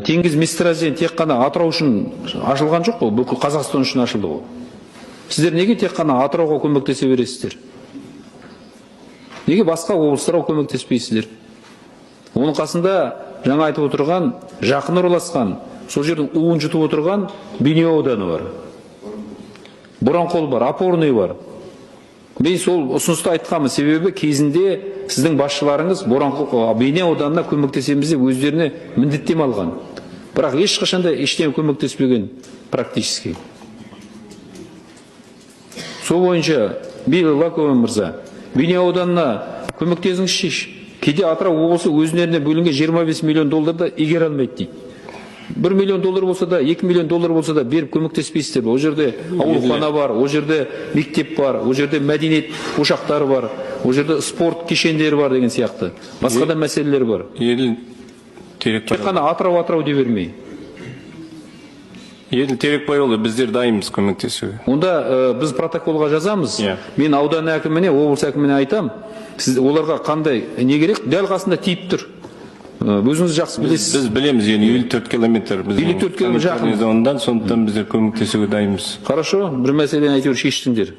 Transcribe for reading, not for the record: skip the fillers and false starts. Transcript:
Теңіз месторождение тек қана Атырау үшін ашылған жоқ қой, бүкіл Қазақстан үшін ашылды ғой. Сіздер неге тек қана Атырауға көмектесе бересіздер? Неге басқа облыстарға көмектеспейсіздер? Оның қасында жаңа айтып отырған, жақын орналасқан, сол жердің уын жұтып отырған Бейнеу ауданы бар. Боранқол бар, Опорный бар. Мен сол ұсынысты айтқанмын, себебі кезінде сіздің басшыларыңыз Бейнеу ауданына көмектесеміз деп өздеріне міндеттеме алған. Бірақ ешқашанда ештеңе көмектеспеген практически. Сол бойынша Бейл Лаковен мырза, Бейнеу ауданына көмектесіңізші. Кейде Атырау облысы өзіне бөлінген 25 миллион долларды игере алмайды дейді. 1 миллион доллар болса да, 2 миллион доллар болса да беріп көмектеспейсіздер. Ол жерде аурухана бар, ол жерде мектеп бар, ол жерде мәдениет ошақтары бар, ол жерде спорт кешендері бар деген сияқты. Басқа да мәселелер бар. Тек қана Атырау дей бермей. Еділ Терекбайұлы, біздер дайынбыз көмектесуге. Онда біз протоколға жазамыз. Мен аудан әкіміне, облыс әкіміне айтам. Сіз оларға қандай не керек? Дәл қасында тиіп тұр. Өзіңіз жақсы білесіз. Біз білеміз, 54 километр. 54 километр жақын. Сондықтан біздер көмектесуге дайынбыз. Хорошо, бір мәселені айтып шештіңдер.